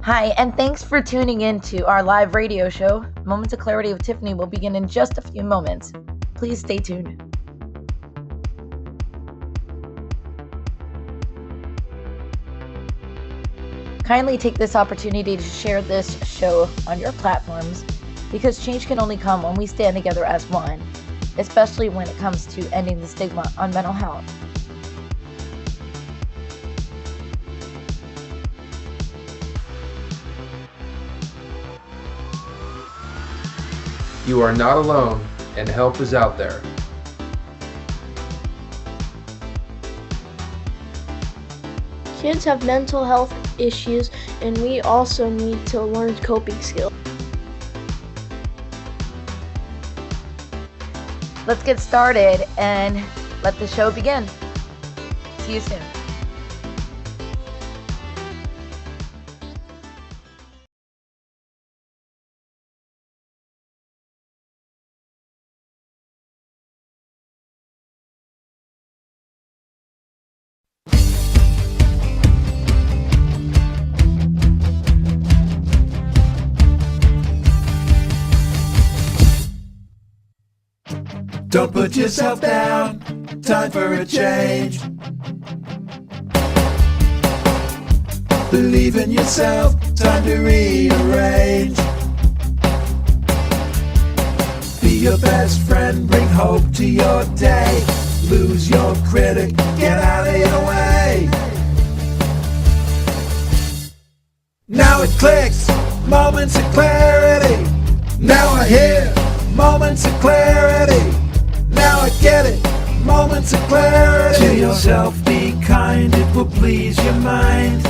Hi, and thanks for tuning in to our live radio show. Moments of Clarity with Tiffany will begin in just a few moments. Please stay tuned. Kindly take this opportunity to share this show on your platforms because change can only come when we stand together as one, especially when it comes to ending the stigma on mental health. You are not alone, and help is out there. Kids have mental health issues, and we also need to learn coping skills. Let's get started and let the show begin. See you soon. Don't put yourself down, time for a change. Believe in yourself, time to rearrange. Be your best friend, bring hope to your day. Lose your critic, get out of your way. Now it clicks, moments of clarity. Now I hear moments of clarity. Now I get it, moments of clarity. To yourself be kind, it will please your mind.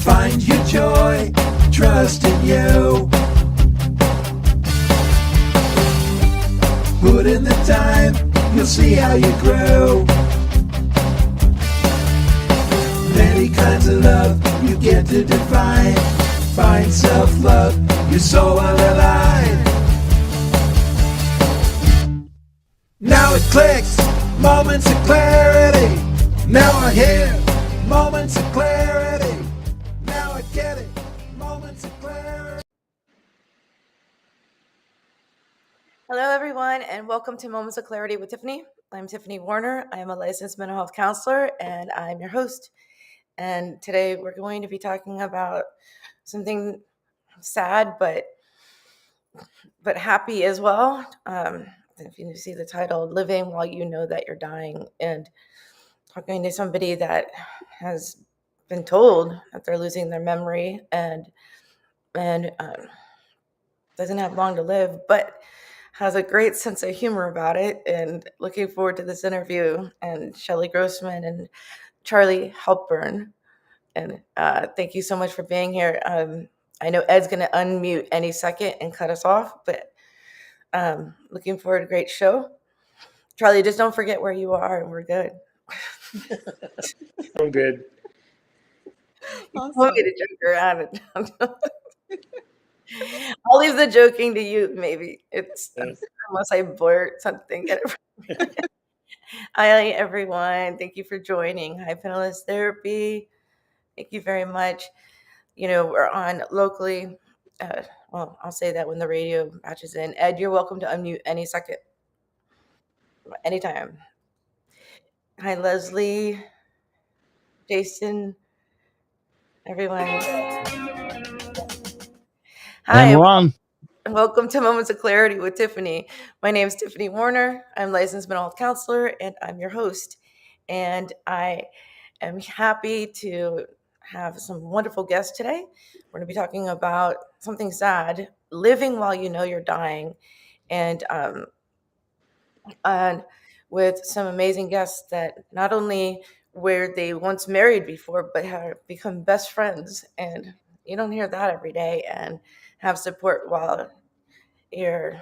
Find your joy, trust in you. Put in the time, you'll see how you grow. Many kinds of love you get to define. Find self-love, your soul will align. Now it clicks, moments of clarity. Now I hear moments of clarity. Now I get it, moments of clarity. Hello, everyone, and welcome to Moments of Clarity with Tiffany. I'm Tiffany Warner. I am a licensed mental health counselor, and I'm your host. And today we're going to be talking about something sad, but happy as well. If you see the title, Living While You Know That You're Dying, and talking to somebody that has been told that they're losing their memory and doesn't have long to live, but has a great sense of humor about it, and looking forward to this interview, and Chellie Grossman and Charlie Halpern. And thank you so much for being here. I know Ed's going to unmute any second and cut us off, but looking forward to a great show. Charlie, just don't forget where you are, and we're good. I'm good. You told me to joke around. I'll leave the joking to you, maybe. Unless I blurt something. Hi, everyone. Thank you for joining. Hi, Panelist Therapy. Thank you very much. You know, we're on locally. Well, I'll say that when the radio patches in. Ed, you're welcome to unmute any second. Anytime. Hi, Leslie, Jason, everyone. Hi, and we're on. Welcome to Moments of Clarity with Tiffany. My name is Tiffany Warner. I'm a licensed mental health counselor, and I'm your host. And I am happy to have some wonderful guests today. We're going to be talking about something sad, living while you know you're dying, and with some amazing guests that not only were they once married before, but have become best friends. And you don't hear that every day, and have support while you're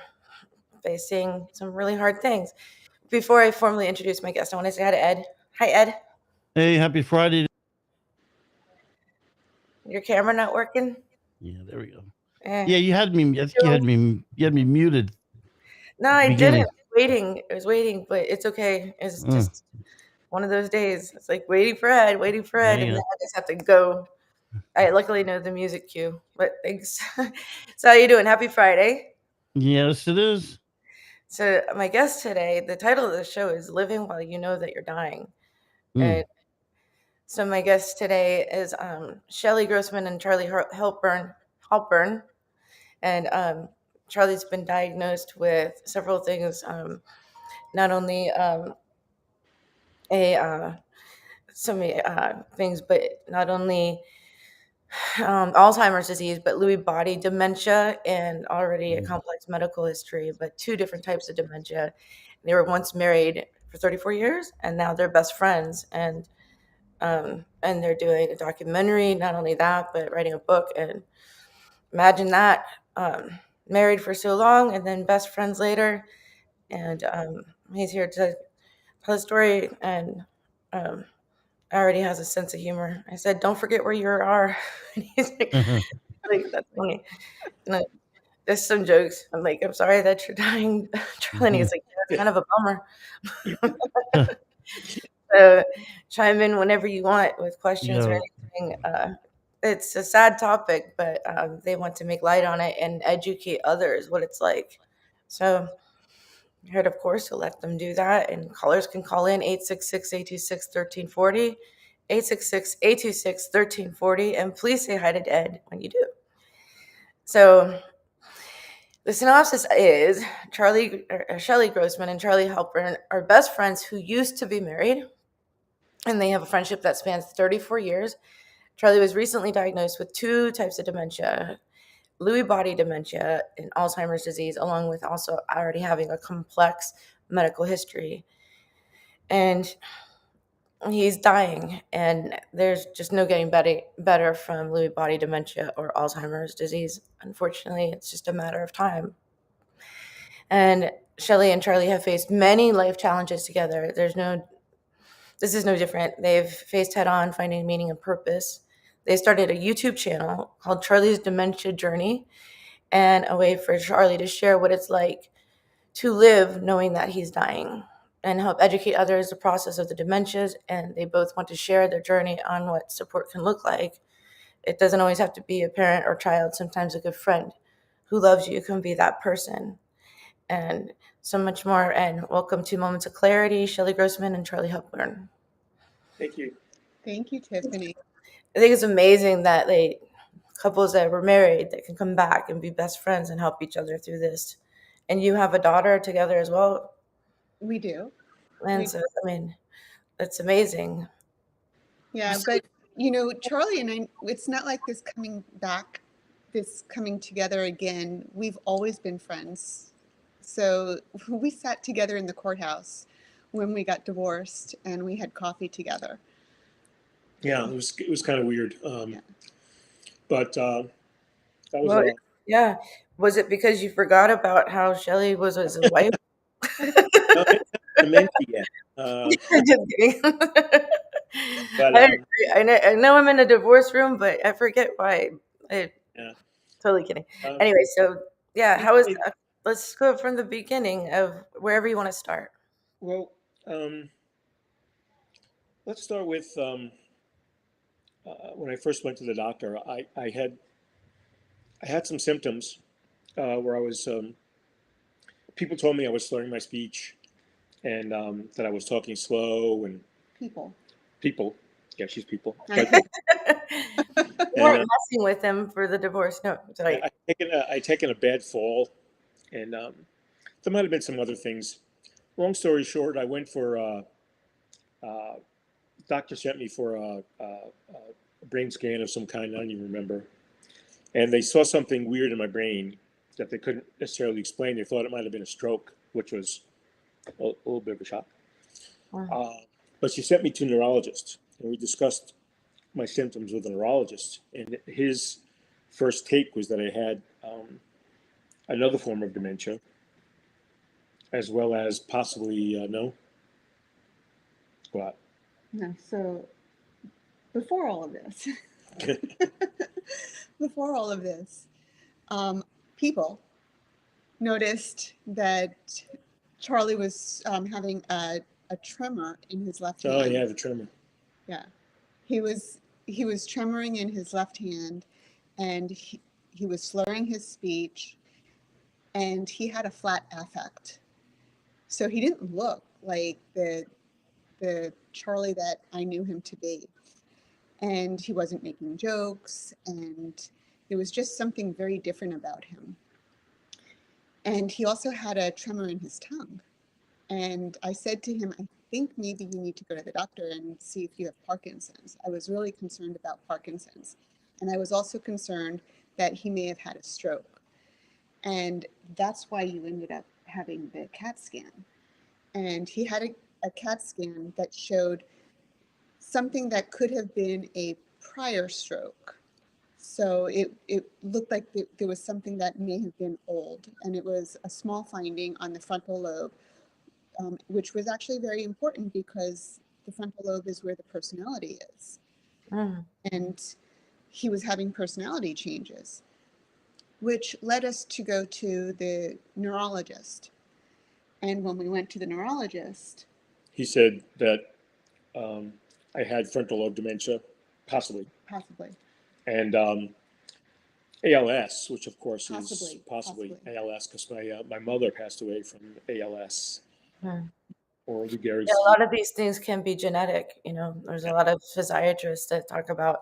facing some really hard things. Before I formally introduce my guest, I want to say hi to Ed. Hi, Ed. Hey, happy Friday. Your camera not working? Yeah, there we go. Yeah, you had me. I think you had me muted. No, I didn't. I was waiting, but it's okay. It's just one of those days. It's like waiting for Ed, and Yeah. then I just have to go. I luckily know the music cue, but thanks. So how you doing? Happy Friday. Yes, it is. So my guest today, the title of the show is "Living While You Know That You're Dying," Mm. and so my guest today is Chellie Grossman and Charlie Halpern, and Charlie's been diagnosed with several things, not only a so many things, but not only Alzheimer's disease, but Lewy Body Dementia, and already a complex medical history, but two different types of dementia. They were once married for 34 years, and now they're best friends, and they're doing a documentary. Not only that, but writing a book. And imagine that, married for so long, and then best friends later. And he's here to tell the story, and um, already has a sense of humor. I said, "Don't forget where you are," and he's like, "That's funny." And there's some jokes. I'm like, "I'm sorry that you're dying, Charlie." And he's like, "Yeah, it's kind of a bummer." So chime in whenever you want with questions or No. anything. It's a sad topic, but they want to make light on it and educate others what it's like. So here, of course, to let them do that. And callers can call in 866-826-1340, 866-826-1340, and please say hi to Ed when you do. So the synopsis is Chellie Grossman and Charlie Halpern are best friends who used to be married, and they have a friendship that spans 34 years. Charlie was recently diagnosed with two types of dementia, Lewy Body Dementia and Alzheimer's disease, along with also already having a complex medical history. And he's dying, and there's just no getting better from Lewy Body Dementia or Alzheimer's disease. Unfortunately, it's just a matter of time. And Chellie and Charlie have faced many life challenges together. This is no different. They've faced head-on finding meaning and purpose. They started a YouTube channel called Charlie's Dementia Journey, and a way for Charlie to share what it's like to live knowing that he's dying and help educate others the process of the dementias. And they both want to share their journey on what support can look like. It doesn't always have to be a parent or child. Sometimes a good friend who loves you can be that person. And so much more. And welcome to Moments of Clarity, Chellie Grossman and Charlie Halpern. Thank you. Thank you, Tiffany. I think it's amazing that couples that were married that can come back and be best friends and help each other through this. And you have a daughter together as well. We do. And so, I mean, it's amazing. Yeah, but Charlie and I, it's not like this coming together again. We've always been friends. So we sat together in the courthouse when we got divorced, and we had coffee together. Yeah, it was kind of weird, but that was Well, yeah. Was it because you forgot about how Chellie was his wife? dementia yet. Just kidding. But I know I'm in a divorce room, but I forget why. Totally kidding. Anyway, so yeah, how is that? Let's go from the beginning of wherever you want to start. Well, let's start with when I first went to the doctor. I had some symptoms where I was. People told me I was slurring my speech, and that I was talking slow. And people, yeah, she's people. But, you weren't messing with him for the divorce. No, sorry. I'd taken a bad fall, and there might have been some other things. Long story short, I went for doctor sent me for a brain scan of some kind. I don't even remember. And they saw something weird in my brain that they couldn't necessarily explain. They thought it might have been a stroke, which was a little bit of a shock. Wow. But she sent me to a neurologist, and we discussed my symptoms with a neurologist. And his first take was that I had another form of dementia, as well as possibly no. What? No, so before all of this, people noticed that Charlie was having a a tremor in his left Oh hand. yeah, the tremor. Yeah, he was tremoring in his left hand, and he was slurring his speech, and he had a flat affect. So he didn't look like the Charlie that I knew him to be. And he wasn't making jokes, and there was just something very different about him. And he also had a tremor in his tongue. And I said to him, I think maybe you need to go to the doctor and see if you have Parkinson's. I was really concerned about Parkinson's. And I was also concerned that he may have had a stroke. And that's why you ended up having the CAT scan. And he had a CAT scan that showed something that could have been a prior stroke. So it looked like there was something that may have been old, and it was a small finding on the frontal lobe, which was actually very important because the frontal lobe is where the personality is. And he was having personality changes, which led us to go to the neurologist. And when we went to the neurologist, He said that I had frontal lobe dementia, possibly, and ALS, which of course is possibly ALS, because my mother passed away from ALS or Lou Gehrig's Yeah, a disease. lot of these things can be genetic. There's a lot of physiatrists that talk about,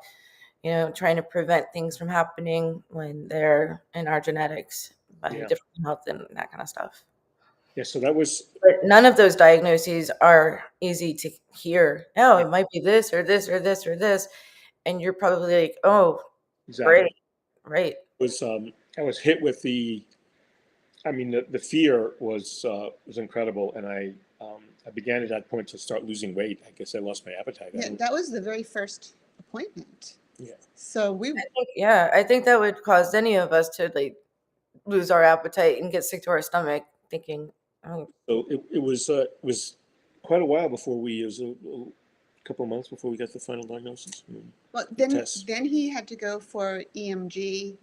trying to prevent things from happening when they're in our genetics by different health and that kind of stuff. Yeah, so that was. But none of those diagnoses are easy to hear. Oh, it might be this or this or this or this, and you're probably like, oh, Exactly. Right. I was hit with the fear was incredible, and I began at that point to start losing weight. I guess I lost my appetite. Yeah, that was the very first appointment. Yeah. So I think that would cause any of us to lose our appetite and get sick to our stomach, thinking, oh. So it was quite a while before it was a couple of months before we got the final diagnosis. Well, then he had to go for EMG,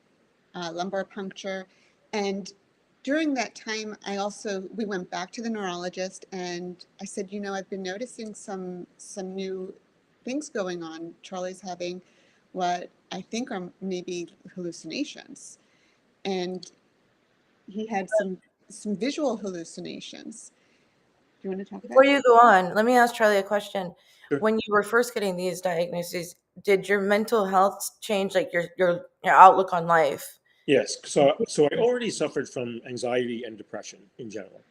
lumbar puncture, and during that time, we went back to the neurologist, and I said, I've been noticing some new things going on. Charlie's having what I think are maybe hallucinations, and he had some visual hallucinations. Do you want to talk about Before you go on, let me ask Charlie a question. Sure. When you were first getting these diagnoses, did your mental health change, like your outlook on life? Yes. So I already suffered from anxiety and depression in general.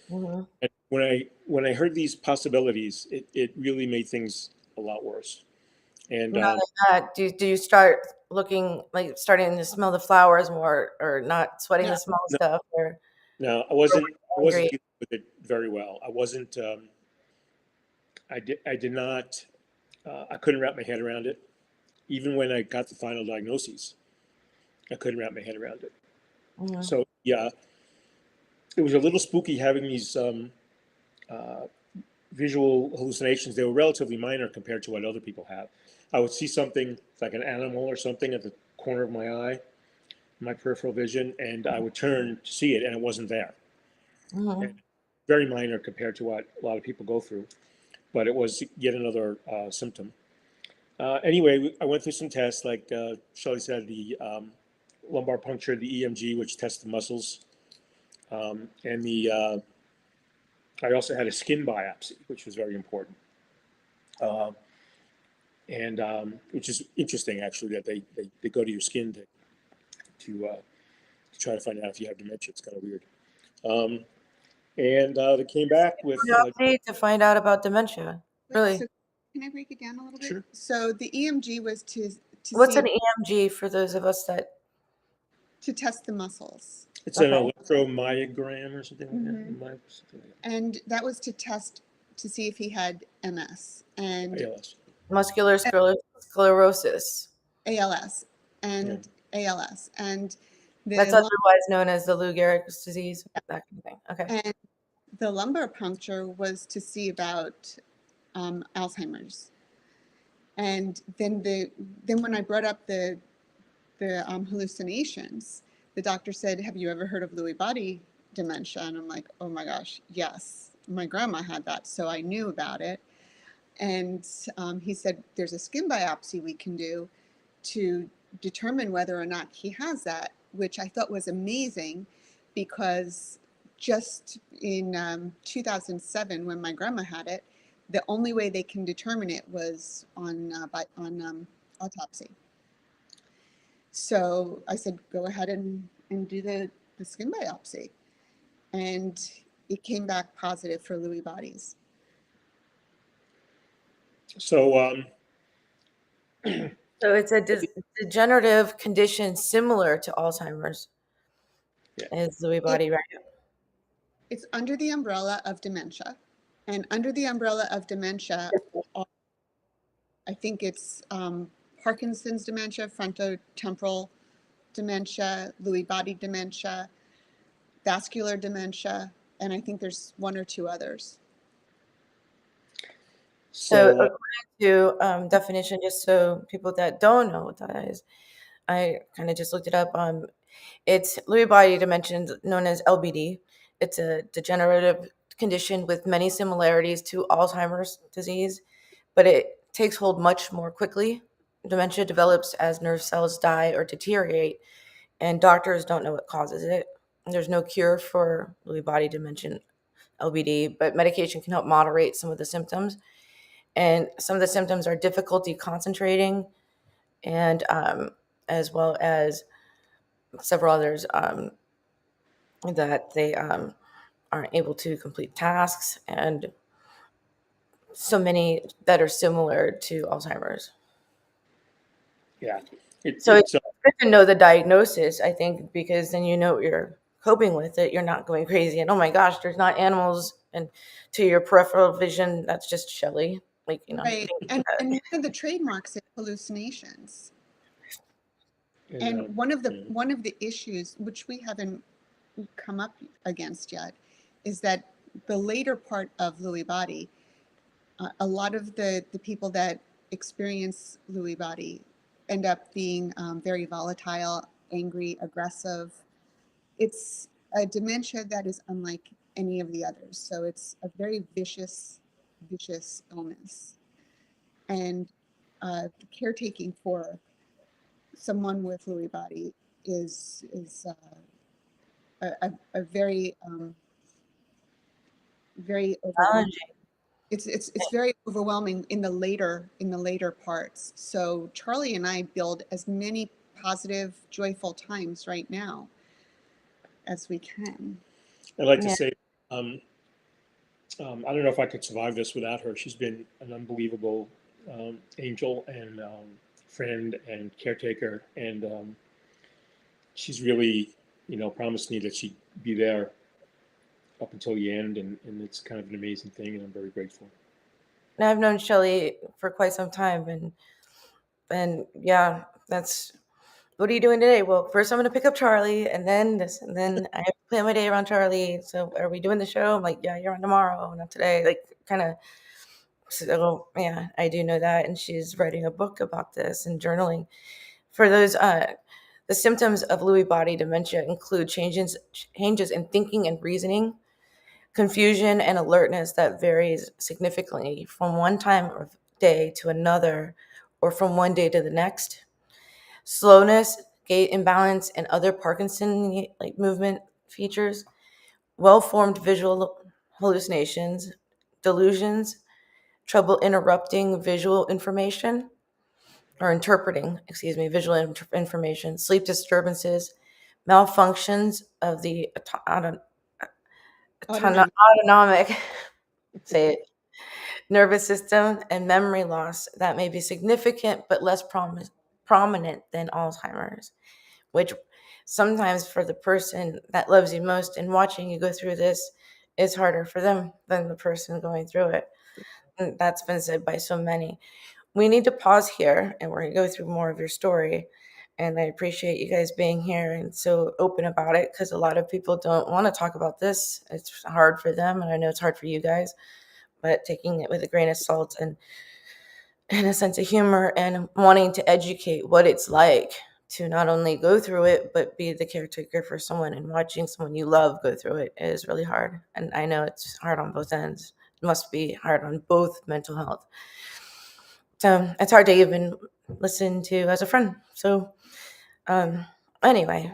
And when I heard these possibilities, it really made things a lot worse. And do you start starting to smell the flowers more, or not sweating the small stuff? Or no, I wasn't dealing with it very well. I wasn't. I did not. I couldn't wrap my head around it. Even when I got the final diagnoses, I couldn't wrap my head around it. So yeah, it was a little spooky having these visual hallucinations. They were relatively minor compared to what other people have. I would see something like an animal or something at the corner of my eye, my peripheral vision, and I would turn to see it, and it wasn't there. Very minor compared to what a lot of people go through, but it was yet another symptom. Anyway, I went through some tests, like Chellie said, the lumbar puncture, the EMG, which tests the muscles, and I also had a skin biopsy, which was very important. And which is interesting, actually, that they go to your skin to try to find out if you have dementia. It's kind of weird. And they came back with to find out about dementia. Really? So can I break it down a little bit? Sure. So the EMG was to What's see an EMG for those of us that to test the muscles. It's an electromyogram or something like that. And that was to test to see if he had MS and ALS. Muscular sclerosis. ALS and ALS. And that's otherwise known as the Lou Gehrig's disease, that kind of thing. Okay. And the lumbar puncture was to see about Alzheimer's. And then when I brought up the hallucinations, the doctor said, "Have you ever heard of Lewy Body Dementia?" And I'm like, "Oh my gosh, yes." my grandma had that, so I knew about it. And he said, there's a skin biopsy we can do to determine whether or not he has that, which I thought was amazing, because just in 2007, when my grandma had it, the only way they can determine it was on autopsy. So I said, go ahead and do the skin biopsy. And it came back positive for Lewy bodies. So, So it's a degenerative condition similar to Alzheimer's. Yeah. Is Lewy body right? It's under the umbrella of dementia. And under the umbrella of dementia, I think it's Parkinson's dementia, frontotemporal dementia, Lewy body dementia, vascular dementia, and I think there's one or two others. So according to definition, just so people that don't know what that is, I kind of just looked it up. It's Lewy body dementia, known as LBD. It's a degenerative condition with many similarities to Alzheimer's disease, but it takes hold much more quickly. Dementia develops as nerve cells die or deteriorate, and doctors don't know what causes it. There's no cure for Lewy body dementia, LBD, but medication can help moderate some of the symptoms. And some of the symptoms are difficulty concentrating, and as well as several others that they aren't able to complete tasks, and so many that are similar to Alzheimer's. yeah, It's good to know the diagnosis, I think, because then you know what you're coping with it. You're not going crazy and, oh my gosh, there's not animals, and to your peripheral vision, that's just Chellie. Like, right. And one of the trademarks is hallucinations. And one of the issues, which we haven't come up against yet, is that the later part of Lewy body, a lot of the people that experience Lewy body end up being very volatile, angry, aggressive. It's a dementia that is unlike any of the others. So it's a very vicious illness. And caretaking for someone with Lewy body is a very very overwhelming. It's very overwhelming in the later parts. So Charlie and I build as many positive, joyful times right now as we can. I'd like to say, I don't know if I could survive this without her. She's been an unbelievable angel and friend and caretaker, and she's really, promised me that she'd be there up until the end, and it's kind of an amazing thing, and I'm very grateful. And I've known Chellie for quite some time, and yeah, that's, what are you doing today? Well, first I'm going to pick up Charlie, and then this, and then I have to plan my day around Charlie. So are we doing the show? I'm like, yeah, you're on tomorrow, not today. Like, kind of. So yeah, I do know that, and she's writing a book about this and journaling. For those, the symptoms of Lewy body dementia include changes in thinking and reasoning, confusion and alertness that varies significantly from one time of day to another, or from one day to the next, slowness, gait imbalance, and other Parkinson-like movement features, well-formed visual hallucinations, delusions, trouble interpreting visual information, visual information, sleep disturbances, malfunctions of the autonomic say it, nervous system, and memory loss that may be significant but less prominent than Alzheimer's, which sometimes for the person that loves you most and watching you go through this is harder for them than the person going through it. And that's been said by so many. We need to pause here, and we're going to go through more of your story. And I appreciate you guys being here and so open about it, because a lot of people don't want to talk about this. It's hard for them, and I know it's hard for you guys, but taking it with a grain of salt and a sense of humor, and wanting to educate what it's like, to not only go through it, but be the caretaker for someone, and watching someone you love go through it is really hard. And I know it's hard on both ends. It must be hard on both mental health. So it's hard to even listen to as a friend. So anyway,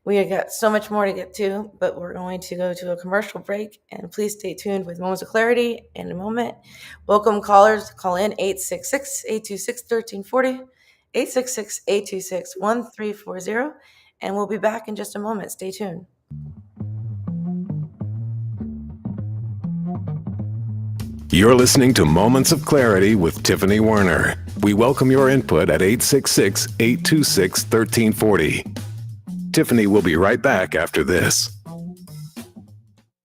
we got so much more to get to, but we're going to go to a commercial break, and please stay tuned with Moments of Clarity in a moment. Welcome callers. Call in 866-826-1340, 866-826-1340, and we'll be back in just a moment. Stay tuned. You're listening to Moments of Clarity with Tiffany Werner. We welcome your input at 866-826-1340. Tiffany will be right back after this.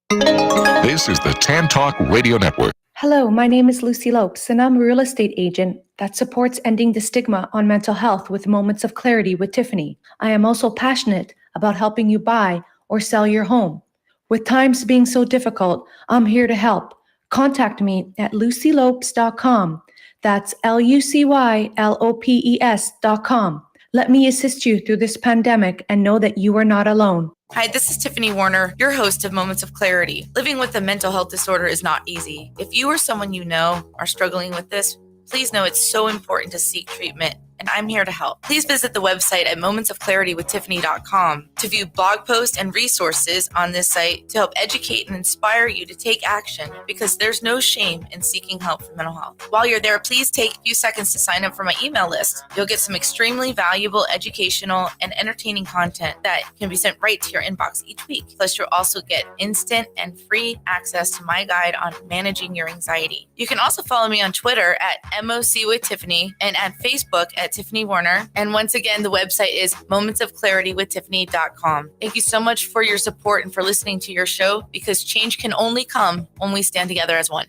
This is the Tan Talk Radio Network. Hello, my name is Lucy Lopes, and I'm a real estate agent that supports ending the stigma on mental health with Moments of Clarity with Tiffany. I am also passionate about helping you buy or sell your home. With times being so difficult, I'm here to help. Contact me at lucylopes.com. That's LUCYLOPES.com. Let me assist you through this pandemic and know that you are not alone. Hi, this is Tiffany Werner, your host of Moments of Clarity. Living with a mental health disorder is not easy. If you or someone you know are struggling with this, please know it's so important to seek treatment, and I'm here to help. Please visit the website at momentsofclaritywithtiffany.com to view blog posts and resources on this site to help educate and inspire you to take action, because there's no shame in seeking help for mental health. While you're there, please take a few seconds to sign up for my email list. You'll get some extremely valuable educational and entertaining content that can be sent right to your inbox each week. Plus, you'll also get instant and free access to my guide on managing your anxiety. You can also follow me on Twitter at MOC with Tiffany and at Facebook at Tiffany Werner. And once again, the website is momentsofclaritywithtiffany.com. Thank you so much for your support and for listening to your show, because change can only come when we stand together as one.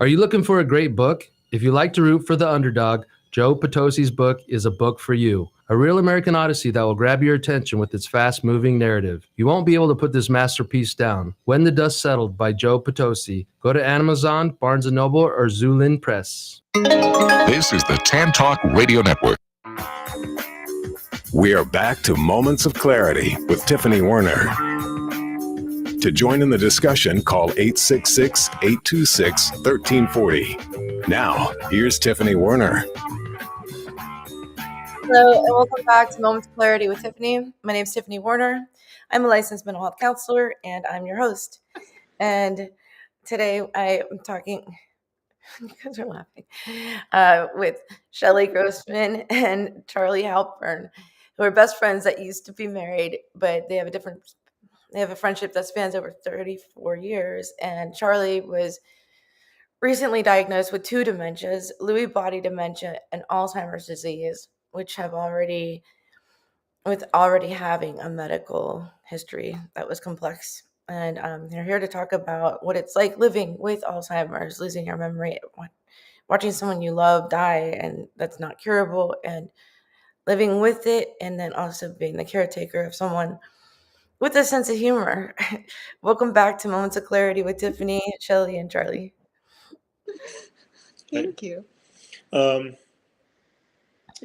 Are you looking for a great book? If you like to root for the underdog, Joe Potosi's book is a book for you. A real American Odyssey that will grab your attention with its fast-moving narrative. You won't be able to put this masterpiece down. When the Dust Settled by Joe Potosi. Go to Amazon, Barnes & Noble, or Zulin Press. This is the Tan Talk Radio Network. We are back to Moments of Clarity with Tiffany Werner. To join in the discussion, call 866-826-1340. Now, here's Tiffany Werner. Hello, and welcome back to Moments of Clarity with Tiffany. My name is Tiffany Werner. I'm a licensed mental health counselor, and I'm your host. And today I am talking, you guys are laughing, with Chellie Grossman and Charlie Halpern, who are best friends that used to be married, but they have a friendship that spans over 34 years. And Charlie was recently diagnosed with 2 dementias, Lewy Body Dementia and Alzheimer's disease, which have already having a medical history that was complex. And they're here to talk about what it's like living with Alzheimer's, losing your memory, watching someone you love die, and that's not curable, and living with it, and then also being the caretaker of someone with a sense of humor. Welcome back to Moments of Clarity with Tiffany, Chellie, and Charlie. Thank you.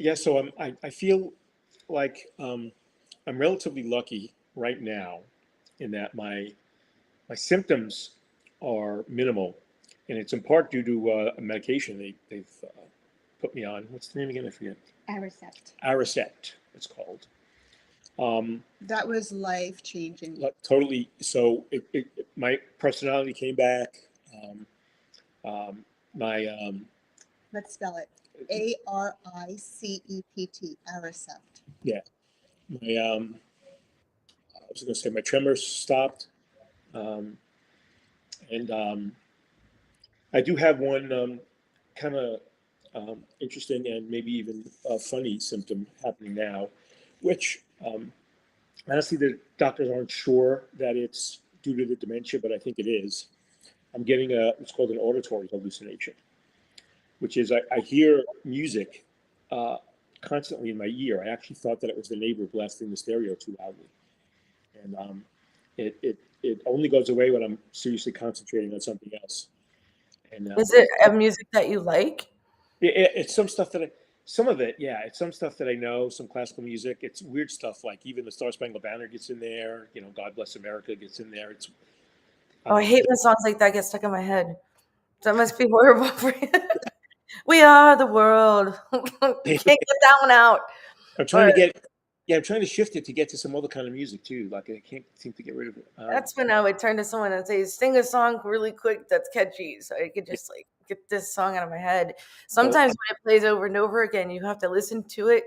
Yeah, so I feel like I'm relatively lucky right now in that my symptoms are minimal, and it's in part due to a medication they've put me on. What's the name again? I forget. Aricept, it's called. That was life-changing. Totally. So my personality came back. Let's spell it. ARICEPT, Aricept. Yeah. I was going to say my tremors stopped. And I do have one kind of interesting and maybe even funny symptom happening now, which honestly the doctors aren't sure that it's due to the dementia, but I think it is. I'm getting what's called an auditory hallucination, which is I hear music constantly in my ear. I actually thought that it was the neighbor blasting the stereo too loudly. And it only goes away when I'm seriously concentrating on something else. And is it a music that you like? It's some stuff that Some of it, yeah. It's some stuff that I know, some classical music. It's weird stuff like even the Star Spangled Banner gets in there. You know, God Bless America gets in there. It's Oh, I hate when songs like that get stuck in my head. That must be horrible for you. We are the world. Can't get that one out. I'm trying to get, yeah, I'm trying to shift it to get to some other kind of music too. Like I can't seem to get rid of it. That's when I would turn to someone and say, "Sing a song really quick that's catchy," so I could just like get this song out of my head. Sometimes when it plays over and over again, you have to listen to it.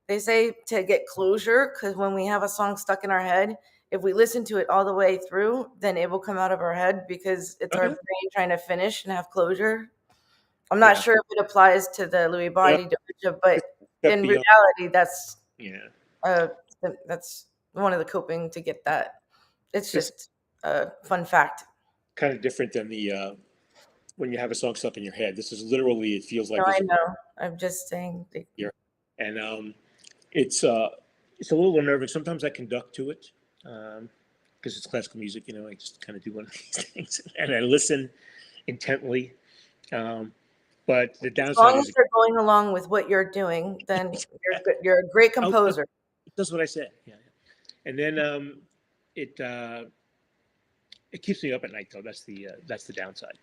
They say to get closure, because when we have a song stuck in our head, if we listen to it all the way through, then it will come out of our head because it's our brain trying to finish and have closure. I'm not sure if it applies to the Lewy Body Dementia, but in reality, that's that's one of the coping to get that. It's just a fun fact. Kind of different than the when you have a song stuck in your head. This is literally, it feels like. No, I know. I'm just saying. And it's a little unnerving. Sometimes I conduct to it because it's classical music. You know, I just kind of do one of these things, and I listen intently. But the downside, as long as they're going along with what you're doing, then you're a great composer. That's what I said. Yeah. And then it keeps me up at night though. That's the downside.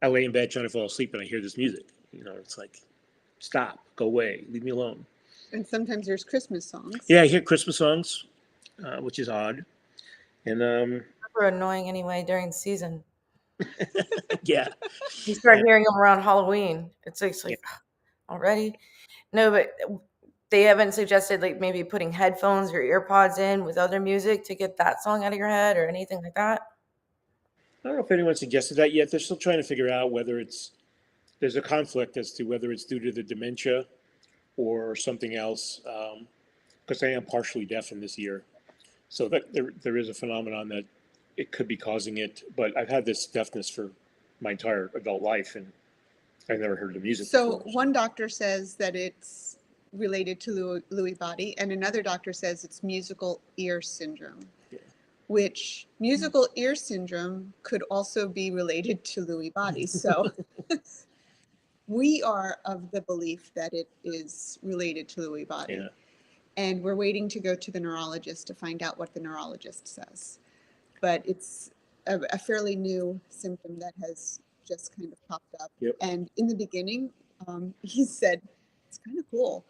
I lay in bed trying to fall asleep and I hear this music. You know, it's like, stop, go away, leave me alone. And sometimes there's Christmas songs. Yeah, I hear Christmas songs, which is odd. And super annoying anyway during the season. Yeah. You start hearing them around Halloween. It's like already. No, but they haven't suggested like maybe putting headphones or earpods in with other music to get that song out of your head or anything like that. I don't know if anyone suggested that yet. They're still trying to figure out whether there's a conflict as to whether it's due to the dementia or something else. Because I am partially deaf in this year. So that there is a phenomenon that it could be causing it. But I've had this deafness for my entire adult life and I've never heard the music before. So one doctor says that it's related to Lewy body and another doctor says it's musical ear syndrome. Which musical ear syndrome could also be related to Lewy body. So we are of the belief that it is related to Lewy body. Yeah. And we're waiting to go to the neurologist to find out what the neurologist says. But it's a fairly new symptom that has just kind of popped up. Yep. And in the beginning, he said, it's kind of cool.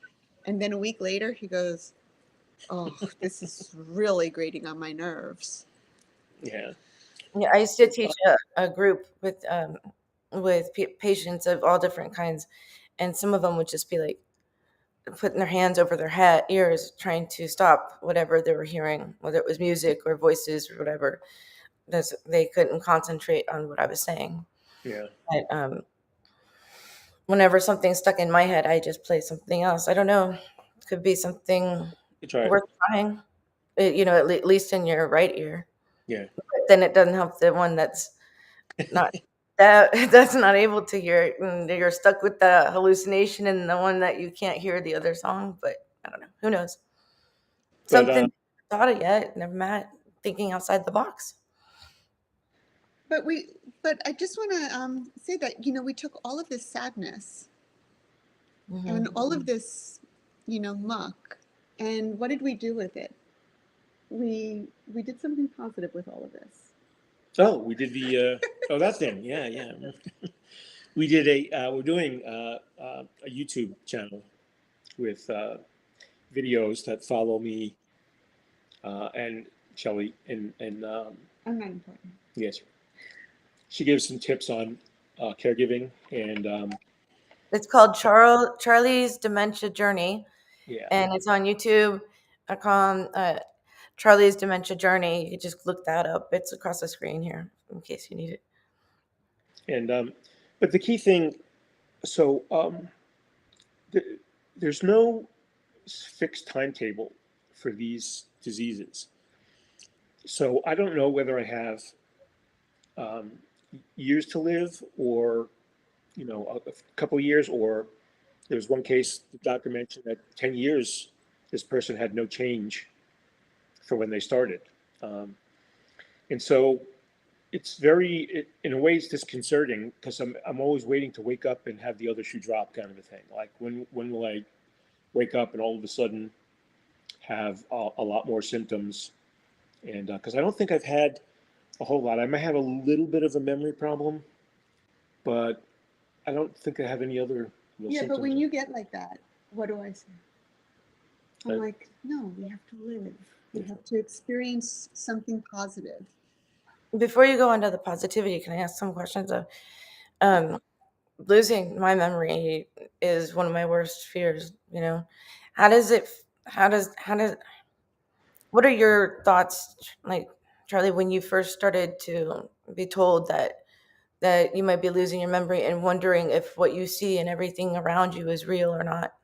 And then a week later, he goes, oh, this is really grating on my nerves. Yeah. Yeah, I used to teach a group with patients of all different kinds, and some of them would just be like putting their hands over their ears, trying to stop whatever they were hearing, whether it was music or voices or whatever. They couldn't concentrate on what I was saying. Yeah. But, whenever something's stuck in my head, I just play something else. I don't know. It could be something worth trying. At least in your right ear. Yeah. But then it doesn't help the one that's not that's not able to hear it, and you're stuck with the hallucination and the one that you can't hear the other song. But I don't know. Who knows? Something thought of yet. Never met. Thinking outside the box. But I just want to say that we took all of this sadness and all of this muck, and what did we do with it? We did something positive with all of this. Oh, we did the that thing. Yeah. We did we're doing a YouTube channel with videos that follow me and Chellie and I'm not important. Yes. She gives some tips on caregiving and it's called Charlie's Dementia Journey. Yeah. And it's on YouTube.com. Charlie's Dementia Journey. You can just look that up. It's across the screen here in case you need it. And but the key thing, so there's no fixed timetable for these diseases. So I don't know whether I have years to live or a couple of years, or there's one case the doctor mentioned that 10 years this person had no change for when they started. And so it's very, in a way, it's disconcerting because I'm always waiting to wake up and have the other shoe drop, kind of a thing. Like when will I wake up and all of a sudden have a lot more symptoms? And because I don't think I've had a whole lot. I might have a little bit of a memory problem, but I don't think I have any other real Yeah, symptoms. but when you get like that, what do I say? I'm Uh, like, no, we have to live. We have to experience something positive. Before you go into the positivity, can I ask some questions? Losing my memory is one of my worst fears. How does it? How does? What are your thoughts, like Charlie, when you first started to be told that you might be losing your memory and wondering if what you see and everything around you is real or not?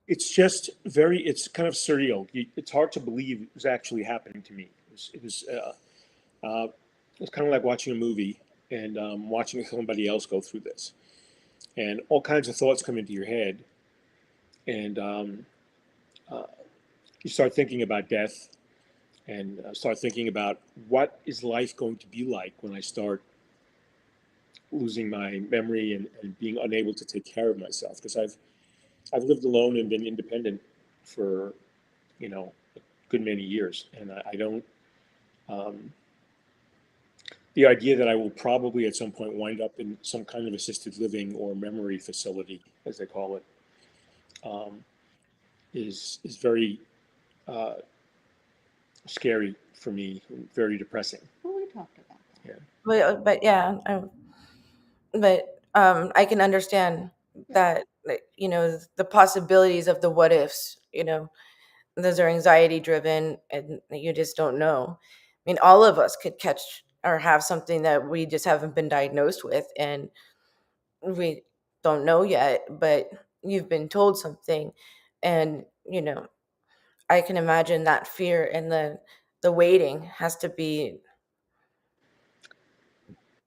It's just it's kind of surreal. It's hard to believe it was actually happening to me. It was kind of like watching a movie and watching somebody else go through this. And all kinds of thoughts come into your head. And uh, you start thinking about death and start thinking about what is life going to be like when I start losing my memory and being unable to take care of myself. Because I've lived alone and been independent for, a good many years. And I don't, um, the idea that I will probably at some point wind up in some kind of assisted living or memory facility, as they call it, um, is very uh, scary for me, and very depressing. Well, we talked about that. Yeah. But yeah, I can understand that, the possibilities of the what ifs. Those are anxiety driven, and you just don't know. I mean, all of us could catch or have something that we just haven't been diagnosed with, and we don't know yet, but you've been told something. And I can imagine that fear and the waiting has to be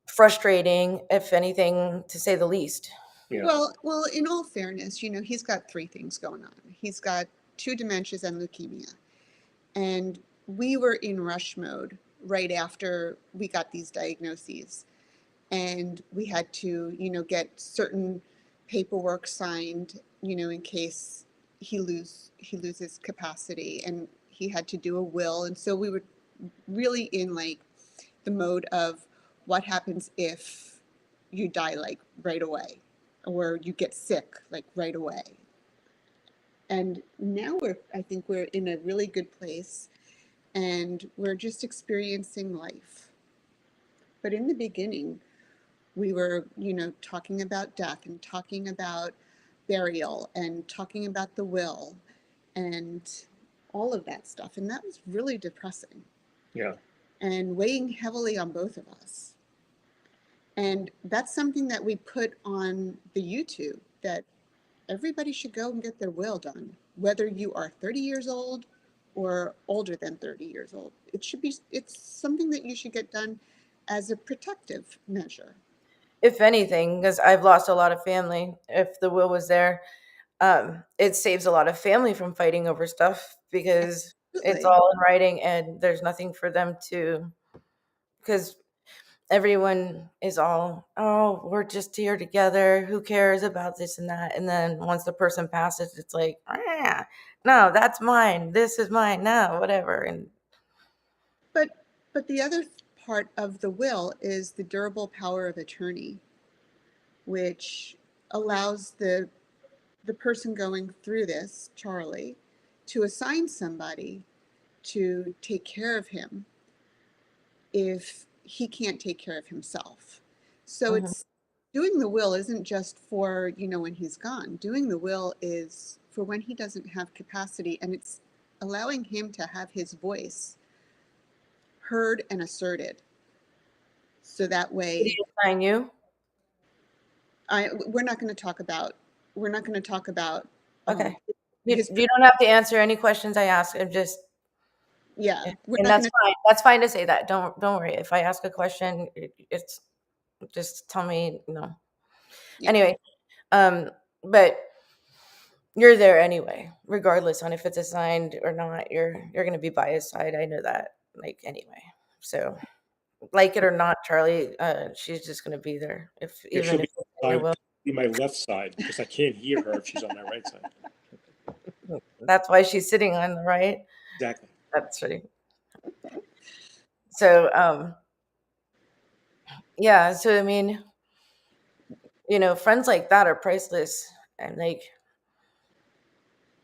frustrating, if anything, to say the least. Yeah. Well, in all fairness, he's got 3 things going on. He's got 2 dementias and leukemia. And we were in rush mode right after we got these diagnoses. And we had to, get certain paperwork signed, in case he loses capacity, and he had to do a will. And so we were really in like the mode of what happens if you die like right away, or you get sick like right away. And now I think we're in a really good place, and we're just experiencing life. But in the beginning, we were, talking about death and talking about burial and talking about the will and all of that stuff. And that was really depressing. Yeah. And weighing heavily on both of us. And that's something that we put on the YouTube, that everybody should go and get their will done, whether you are 30 years old or older than 30 years old. It's something that you should get done as a protective measure. If anything, because I've lost a lot of family, if the will was there, it saves a lot of family from fighting over stuff, because it's all in writing and there's nothing for them to, because everyone is all, oh, we're just here together, who cares about this and that. And then once the person passes, it's like, no, that's mine, this is mine now, whatever. And but the other part of the will is the durable power of attorney, which allows the person going through this, Charlie, to assign somebody to take care of him if he can't take care of himself. So it's doing the will isn't just for, when he's gone. Doing the will is for when he doesn't have capacity, and it's allowing him to have his voice heard and asserted. So that way. Did he assign you? We're not going to talk about. Okay. You don't have to answer any questions I ask. I'm just. Yeah. And that's fine. That's fine to say that. Don't worry. If I ask a question, it's just tell me no. Yeah. Anyway, but you're there anyway, regardless on if it's assigned or not. You're going to be by his side. I know that, like, anyway. So like it or not, Charlie, she's just going to be there. If Yeah, she'll even if be, it will. be my left side because I can't hear her if she's on my right side. That's why she's sitting on the right. Exactly. That's funny. So, yeah. So I mean, friends like that are priceless, and like,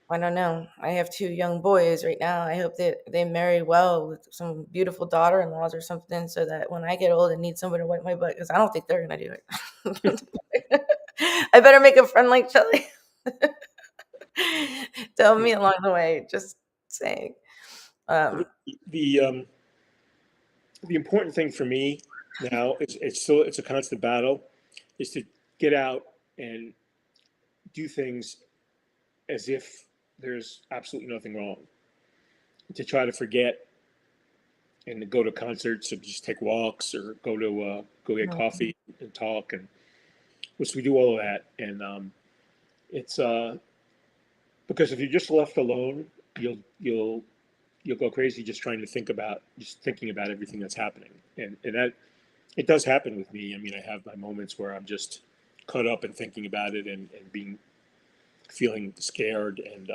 I don't know. I have 2 young boys right now. I hope that they marry well with some beautiful daughter-in-laws or something, so that when I get old and need someone to wipe my butt, because I don't think they're gonna do it. I better make a friend like Chellie. Tell me along the way. Just saying. The important thing for me now is it's a constant battle, is to get out and do things as if there's absolutely nothing wrong. To try to forget and to go to concerts or just take walks or go get coffee and talk, and which we do all of that. And it's because if you're just left alone, you'll go crazy just thinking about everything that's happening, and that it does happen with me. I mean, I have my moments where I'm just caught up in thinking about it and feeling scared, and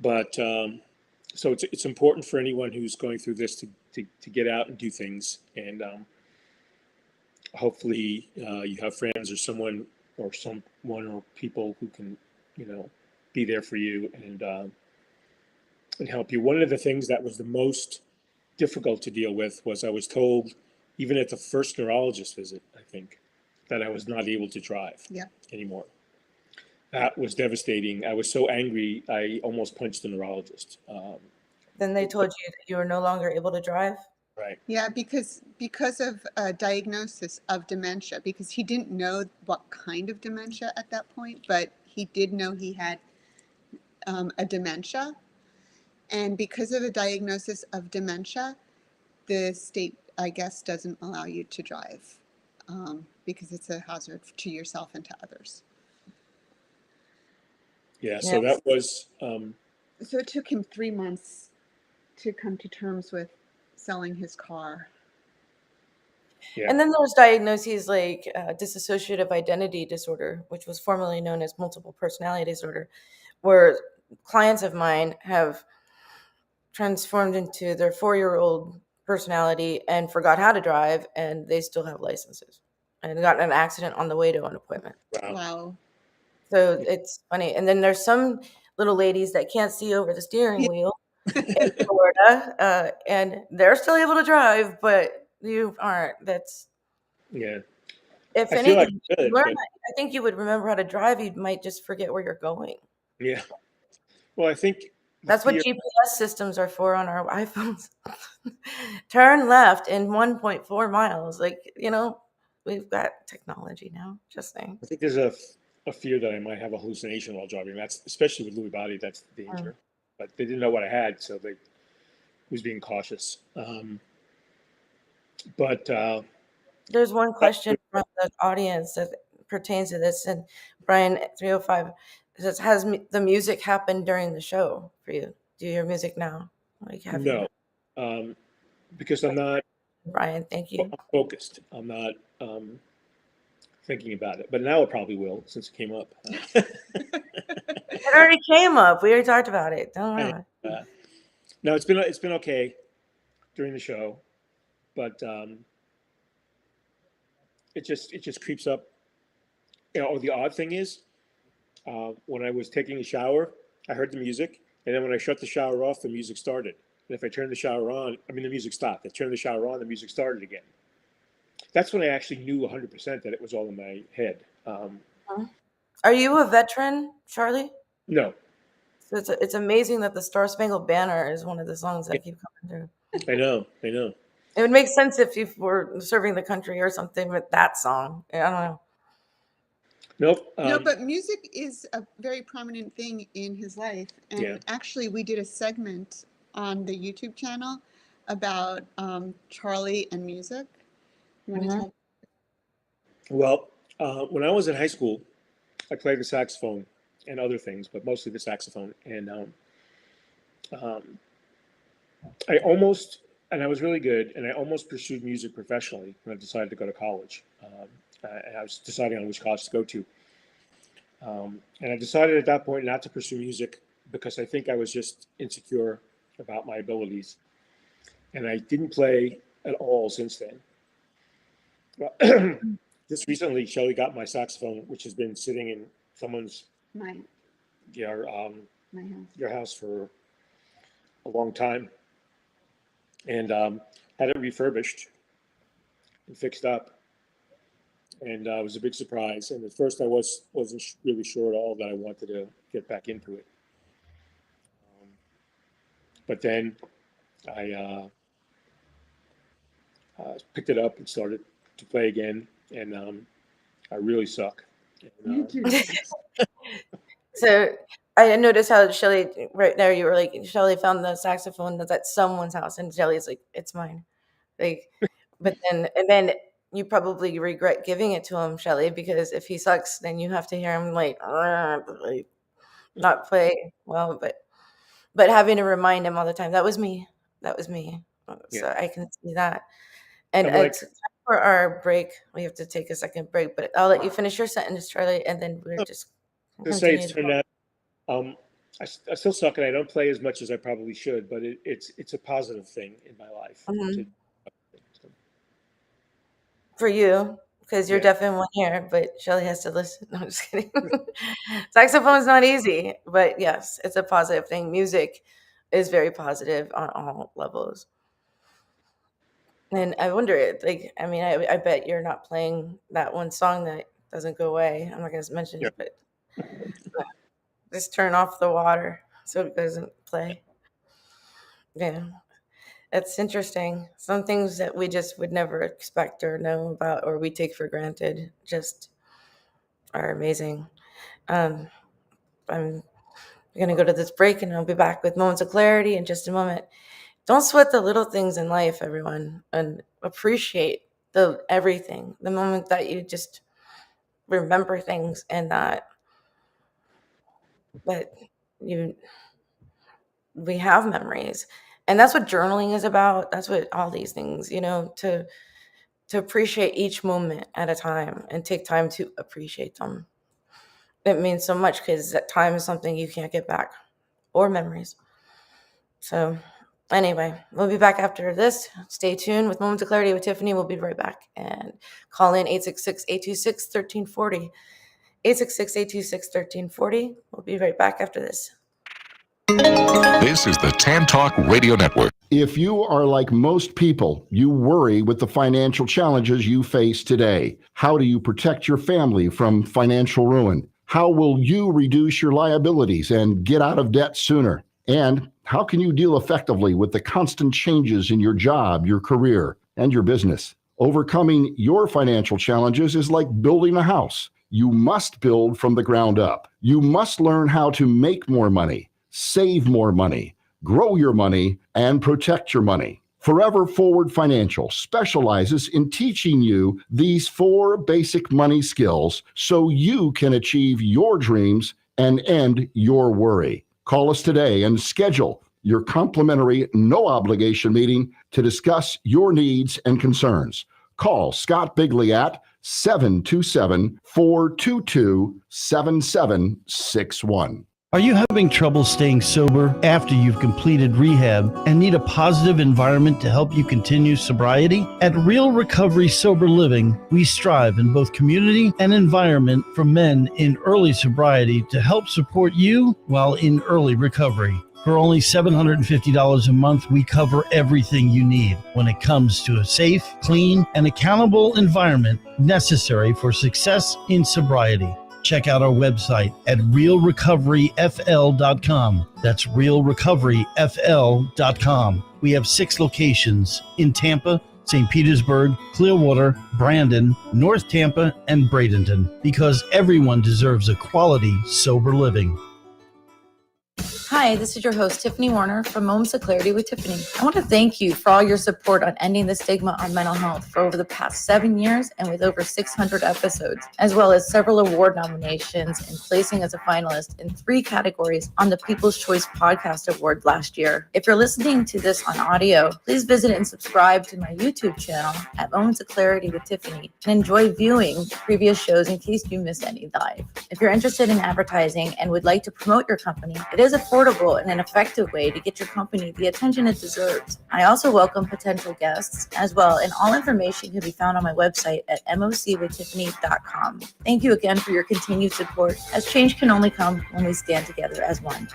but so it's important for anyone who's going through this to get out and do things, and hopefully you have friends or someone or people who can be there for you and help you. One of the things that was the most difficult to deal with was I was told, even at the first neurologist visit, I think, that I was not able to drive anymore. That was devastating. I was so angry, I almost punched the neurologist. Then they told you that you were no longer able to drive? Right. Yeah, because of a diagnosis of dementia, because he didn't know what kind of dementia at that point, but he did know he had a dementia. And because of a diagnosis of dementia, the state, I guess, doesn't allow you to drive because it's a hazard to yourself and to others. Yeah, so that was... So it took him 3 months to come to terms with selling his car. Yeah. And then there's diagnoses like dissociative identity disorder, which was formerly known as multiple personality disorder, where clients of mine have transformed into their 4-year-old personality and forgot how to drive, and they still have licenses and got in an accident on the way to an appointment. Wow. So it's funny. And then there's some little ladies that can't see over the steering wheel in Florida, and they're still able to drive, but you aren't. That's If anything, I think you would remember how to drive. You might just forget where you're going. Yeah. Well, I think that's what GPS systems are for on our iPhones. Turn left in 1.4 miles. Like, we've got technology now. Just saying. I think there's a fear that I might have a hallucination while driving. That's especially with Lewy body. That's the danger. But they didn't know what I had, so they was being cautious. But there's one question from the audience that pertains to this, and Brian 305 says, "Has the music happened during the show for you? Do you hear music now?" Like, no, because I'm not. Brian, thank you. I'm focused. I'm not thinking about it, but now it probably will since it came up. It already came up. We already talked about it. Don't worry. No, it's been okay during the show, but it just creeps up. The odd thing is, when I was taking a shower, I heard the music, and then when I shut the shower off, the music started. And if I turned the shower on, the music stopped. I turned the shower on, the music started again. That's when I actually knew 100% that it was all in my head. Are you a veteran, Charlie? No. So it's amazing that the Star Spangled Banner is one of the songs that keep coming through. I know. It would make sense if you were serving the country or something with that song. I don't know. Nope. No, but music is a very prominent thing in his life. And actually, we did a segment on the YouTube channel about Charlie and music. You want to tell? Well, when I was in high school, I played the saxophone and other things, but mostly the saxophone. And I almost and I was really good, and I almost pursued music professionally when I decided to go to college. And I was deciding on which college to go to. And I decided at that point not to pursue music because I think I was just insecure about my abilities. And I didn't play at all since then. Well, just recently, Chellie got my saxophone, which has been sitting in someone's My your house. your house for a long time, and had it refurbished and fixed up, and it was a big surprise. And at first, I wasn't really sure at all that I wanted to get back into it, but then I picked it up and started to play again, and I really suck. And, So I noticed how Chellie, right there, you were like, Chellie found the saxophone that's at someone's house, and Shelley's like, it's mine. Like, but then you probably regret giving it to him, Chellie, because if he sucks, then you have to hear him like not play well, but having to remind him all the time, that was me. So I can see that. And I'm like- it's time for our break. We have to take a second break, but I'll let you finish your sentence, Charlie, and then we're just to say it's continue turned out, I still suck and I don't play as much as I probably should, but it's a positive thing in my life. Mhm. for you, because you're Yeah. deaf in one ear, but Chellie has to listen. No, I'm just kidding. Saxophone's not easy, but yes, it's a positive thing. Music is very positive on all levels. And I wonder, like, I mean, I bet you're not playing that one song that doesn't go away. I'm not going to mention it, but just turn off the water so it doesn't play. Yeah, it's interesting. Some things that we just would never expect or know about or we take for granted just are amazing. I'm going to go to this break and I'll be back with Moments of Clarity in just a moment. Don't sweat the little things in life, everyone, and appreciate everything. The moment that you just remember things and that we have memories. And that's what journaling is about. That's what all these things, to appreciate each moment at a time and take time to appreciate them. It means so much because that time is something you can't get back, or memories. So anyway, we'll be back after this. Stay tuned with Moments of Clarity with Tiffany. We'll be right back. And call in 866-826-1340. 866-826-1340. We'll be right back after this. This is the Tan Talk Radio Network. If you are like most people, you worry with the financial challenges you face today. How do you protect your family from financial ruin? How will you reduce your liabilities and get out of debt sooner? And how can you deal effectively with the constant changes in your job, your career, and your business? Overcoming your financial challenges is like building a house. You must build from the ground up. You must learn how to make more money, save more money, grow your money, and protect your money. Forever Forward Financial specializes in teaching you these 4 basic money skills so you can achieve your dreams and end your worry. Call us today and schedule your complimentary, no-obligation meeting to discuss your needs and concerns. Call Scott Bigley at 727-422-7761. Are you having trouble staying sober after you've completed rehab and need a positive environment to help you continue sobriety? At Real Recovery Sober Living, we strive in both community and environment for men in early sobriety to help support you while in early recovery. For only $750 a month, we cover everything you need when it comes to a safe, clean, and accountable environment necessary for success in sobriety. Check out our website at realrecoveryfl.com. That's realrecoveryfl.com. We have 6 locations in Tampa, St. Petersburg, Clearwater, Brandon, North Tampa, and Bradenton, because everyone deserves a quality, sober living. Hi, Hi, this is your host, Tiffany Warner from Moments of Clarity with Tiffany. I want to thank you for all your support on ending the stigma on mental health for over the past 7 years and with over 600 episodes, as well as several award nominations and placing as a finalist in 3 categories on the People's Choice Podcast Award last year. If you're listening to this on audio, please visit and subscribe to my YouTube channel at Moments of Clarity with Tiffany and enjoy viewing previous shows in case you missed any live. If you're interested in advertising and would like to promote your company, it is affordable and an effective way to get your company the attention it deserves. I also welcome potential guests as well, and all information can be found on my website at mocwithtiffany.com. Thank you again for your continued support, as change can only come when we stand together as one.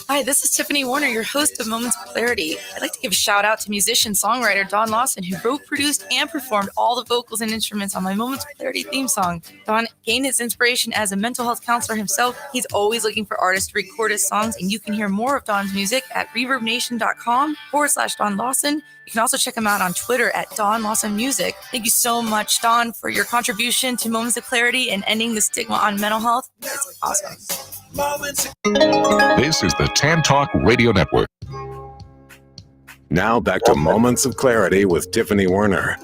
Hi, this is Tiffany Warner, your host of Moments of Clarity. I'd like to give a shout out to musician, songwriter Don Lawson, who wrote, produced, and performed all the vocals and instruments on my Moments of Clarity theme song. Don gained his inspiration as a mental health counselor himself. He's always looking for artists to record his songs, and you can hear more of Don's music at reverbnation.com/Don Lawson. You can also check him out on Twitter at Don Lawson Music. Thank you so much, Don, for your contribution to Moments of Clarity and ending the stigma on mental health. It's awesome. This is the Tan Talk Radio Network. Now back to Moments of Clarity with Tiffany Warner,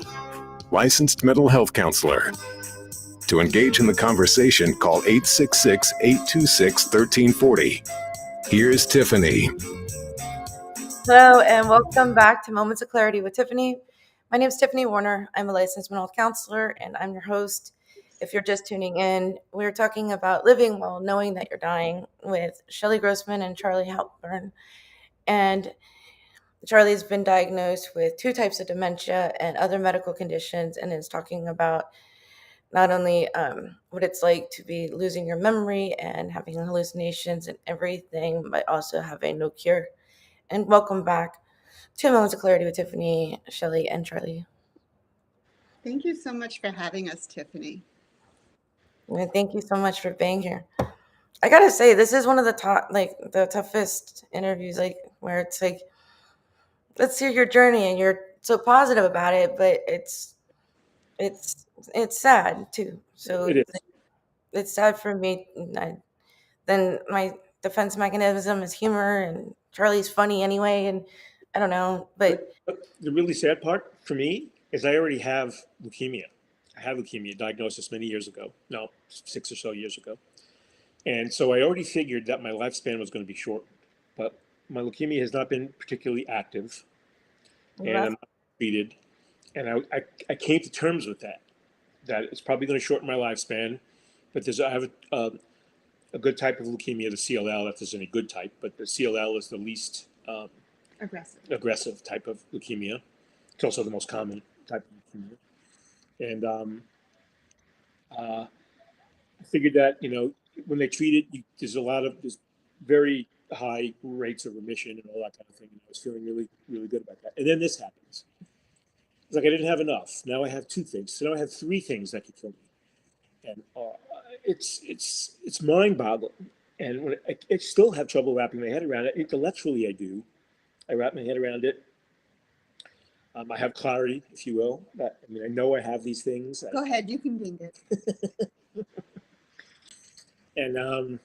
licensed mental health counselor. To engage in the conversation, call 866-826-1340. Here's Tiffany. Hello, and welcome back to Moments of Clarity with Tiffany. My name is Tiffany Warner. I'm a licensed mental health counselor, and I'm your host. If you're just tuning in, we're talking about living while knowing that you're dying with Chellie Grossman and Chellie Halpern. And Charlie's been diagnosed with 2 types of dementia and other medical conditions, and is talking about not only what it's like to be losing your memory and having hallucinations and everything, but also having no cure. And welcome back to Moments of Clarity with Tiffany, Chellie, and Charlie. Thank you so much for having us, Tiffany. And thank you so much for being here. I gotta say, this is one of the the toughest interviews, where it's like, let's hear your journey, and you're so positive about it, but it's sad too. So It is. it's sad for me. Then my defense mechanism is humor, and Charlie's funny anyway, and I don't know, but The really sad part for me is I already have leukemia. I had leukemia diagnosis many years ago. No, 6 or so years ago. And so I already figured that my lifespan was going to be shortened. But my leukemia has not been particularly active, and I'm not treated. And I came to terms with that it's probably going to shorten my lifespan. But I have a good type of leukemia, the CLL, if there's any good type. But the CLL is the least aggressive type of leukemia. It's also the most common type of leukemia. And I figured that, when they treat it, there's very high rates of remission and all that kind of thing. And I was feeling really, really good about that. And then this happens. It's like I didn't have enough. Now I have 2 things. So now I have 3 things that could kill me. And it's mind-boggling. And when I still have trouble wrapping my head around it. Intellectually, I do. I wrap my head around it. I have clarity, if you will. I know I have these things. Go ahead, you can ding it. And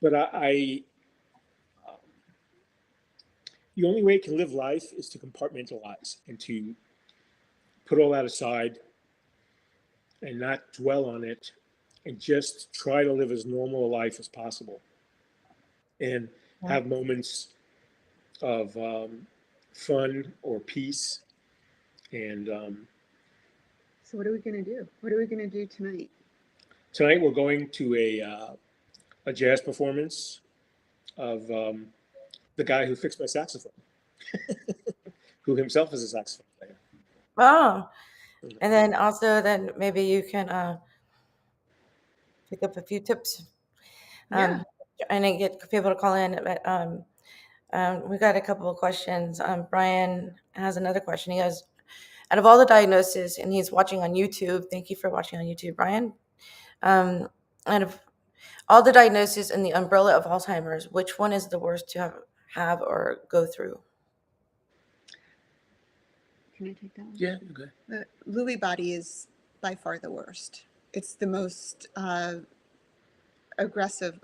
but the only way I can live life is to compartmentalize and to put all that aside and not dwell on it, and just try to live as normal a life as possible, and have moments of fun or peace. And So what are we going to do? What are we going to do tonight? Tonight we're going to a jazz performance of the guy who fixed my saxophone, who himself is a saxophone player. oh, and then also maybe you can pick up a few tips. And then get people to call in. But we got a couple of questions. Brian has another question. He goes, out of all the diagnoses, and he's watching on YouTube. Thank you for watching on YouTube, Brian. Out of all the diagnoses in the umbrella of Alzheimer's, which one is the worst to have or go through? Can I take that one? Yeah, okay. The Lewy body is by far the worst. It's the most aggressive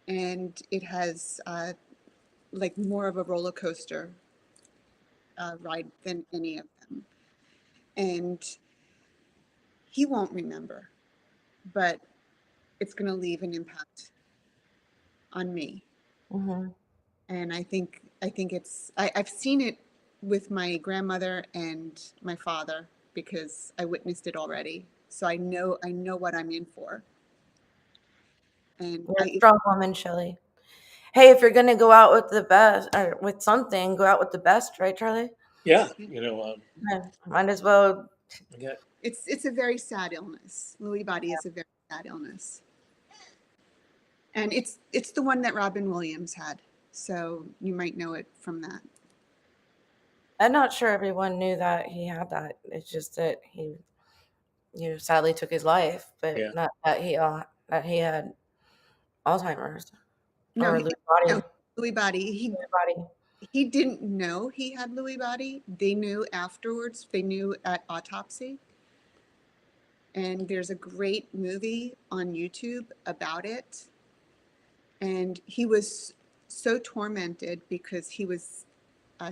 and it has like more of a roller coaster ride than any of them. And he won't remember, but it's going to leave an impact on me. Mm-hmm. And I think I've seen it with my grandmother and my father because I witnessed it already. So I know what I'm in for. And You're a strong woman, Chellie. Hey, if you're gonna go out with the best or with something, go out with the best, right, Charlie? Yeah, Yeah, might as well. yeah. It's a very sad illness. Lewy body is a very sad illness. And it's the one that Robin Williams had. So you might know it from that. I'm not sure everyone knew that he had that. It's just that he, sadly took his life, but Yeah. not that he had Alzheimer's No, or Lewy body. Lewy body. Lewy body. He didn't know he had Lewy body. They knew afterwards. They knew at autopsy. And there's a great movie on YouTube about it. And he was so tormented because he was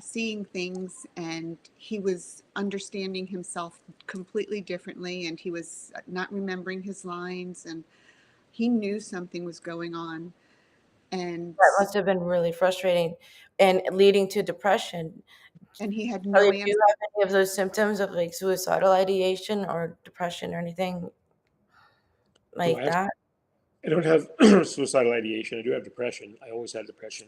seeing things and he was understanding himself completely differently, and he was not remembering his lines, and he knew something was going on. And that must have been really frustrating and leading to depression. And he had no answer. Do you have any of those symptoms of like suicidal ideation or depression or anything like that? I don't have suicidal ideation. I do have depression. I always had depression.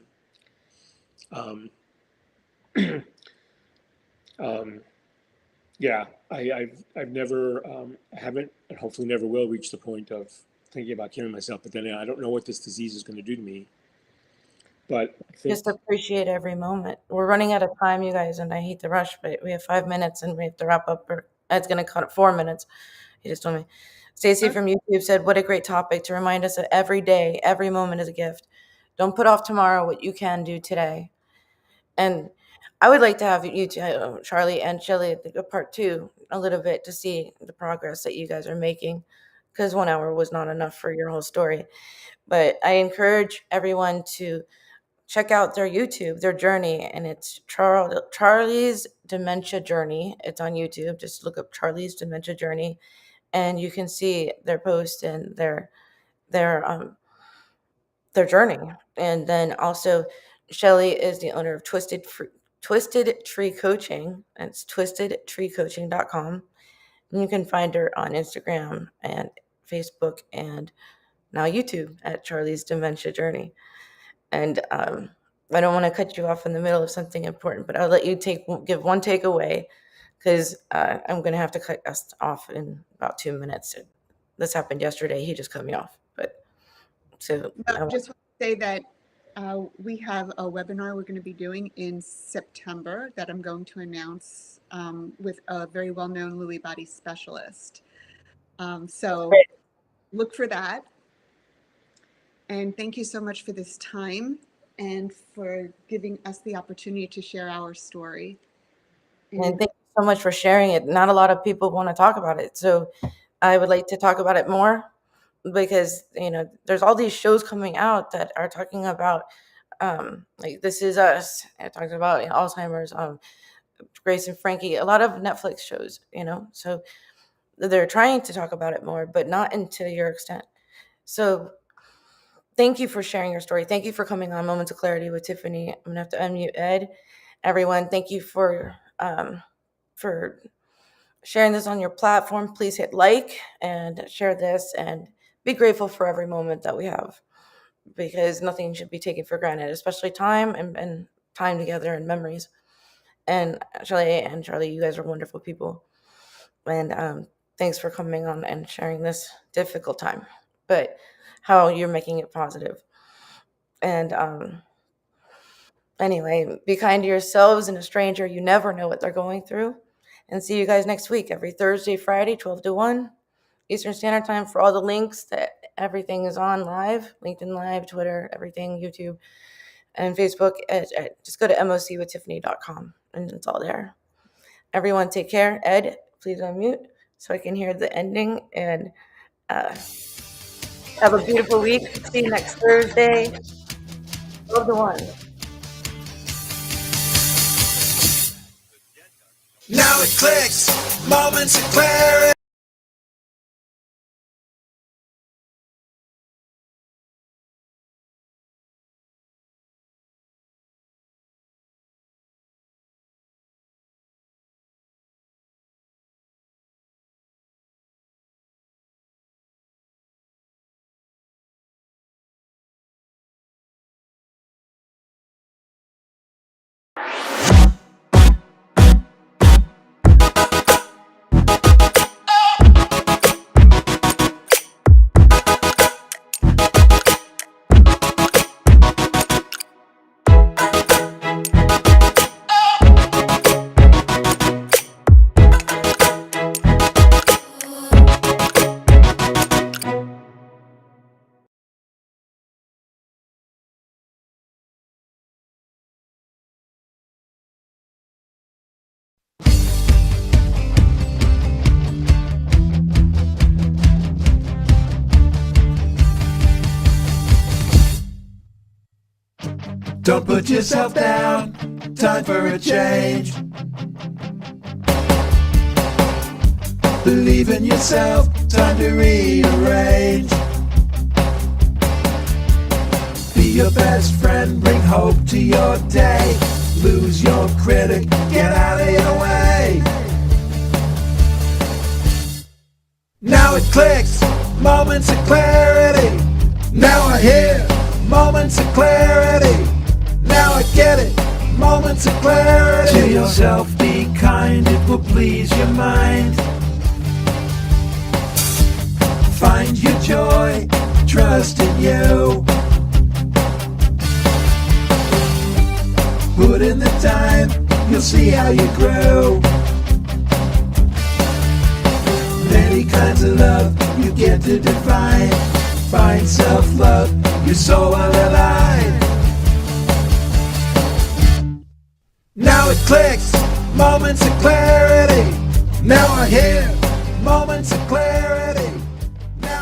Yeah, I've never, I haven't, and hopefully never will reach the point of thinking about killing myself. But then I don't know what this disease is going to do to me. But I think Just appreciate every moment. We're running out of time, you guys, and I hate to rush, but we have 5 minutes and we have to wrap up. Or it's going to cut 4 minutes. He just told me. Stacy from YouTube said, "What a great topic to remind us that every day, every moment is a gift. Don't put off tomorrow what you can do today." And I would like to have you two, Charlie and Chellie, a part 2 a little bit to see the progress that you guys are making, because 1 hour was not enough for your whole story. But I encourage everyone to check out their YouTube, their journey, and it's Charlie's Dementia Journey. It's on YouTube. Just look up Charlie's Dementia Journey, and you can see their post and their journey. And then also, Chellie is the owner of Twisted Tree Coaching. It's twistedtreecoaching.com. And you can find her on Instagram and Facebook and now YouTube at Charlie's Dementia Journey. And I don't want to cut you off in the middle of something important, but I'll let you give one takeaway, because I'm going to have to cut us off in about 2 minutes. This happened yesterday. He just cut me off. But so I just want to say that we have a webinar we're going to be doing in September that I'm going to announce with a very well-known Lewy body specialist. So look for that. And thank you so much for this time and for giving us the opportunity to share our story. And thank you so much for sharing it. Not a lot of people want to talk about it. So I would like to talk about it more, because, there's all these shows coming out that are talking about, like This Is Us. It talks about Alzheimer's, Grace and Frankie, a lot of Netflix shows, so they're trying to talk about it more, but not into your extent. So thank you for sharing your story. Thank you for coming on Moments of Clarity with Tiffany. I'm gonna have to unmute Ed. Everyone, thank you for sharing this on your platform. Please hit like and share this, and be grateful for every moment that we have, because nothing should be taken for granted, especially time and time together and memories. And Chellie and Charlie, you guys are wonderful people. And thanks for coming on and sharing this difficult time, but how you're making it positive. And anyway, be kind to yourselves and a stranger. You never know what they're going through. And see you guys next week, every Thursday, Friday, 12 to 1 Eastern Standard Time, for all the links that everything is on live, LinkedIn Live, Twitter, everything, YouTube, and Facebook. Just go to mocwithtiffany.com and it's all there. Everyone take care. Ed, please unmute so I can hear the ending. And Have a beautiful week. See you next Thursday. Love the one. Now it clicks, moments of clarity. Don't put yourself down, time for a change. Believe in yourself, time to rearrange. Be your best friend, bring hope to your day. Lose your critic, get out of your way. Now it clicks, moments of clarity. Now I hear moments of clarity. Now I get it, moments of clarity. To yourself be kind, it will please your mind. Find your joy, trust in you. Put in the time, you'll see how you grow. Many kinds of love you get to define. Find self-love, you're so well alive. Now it clicks, moments of clarity. Now I hear moments of clarity.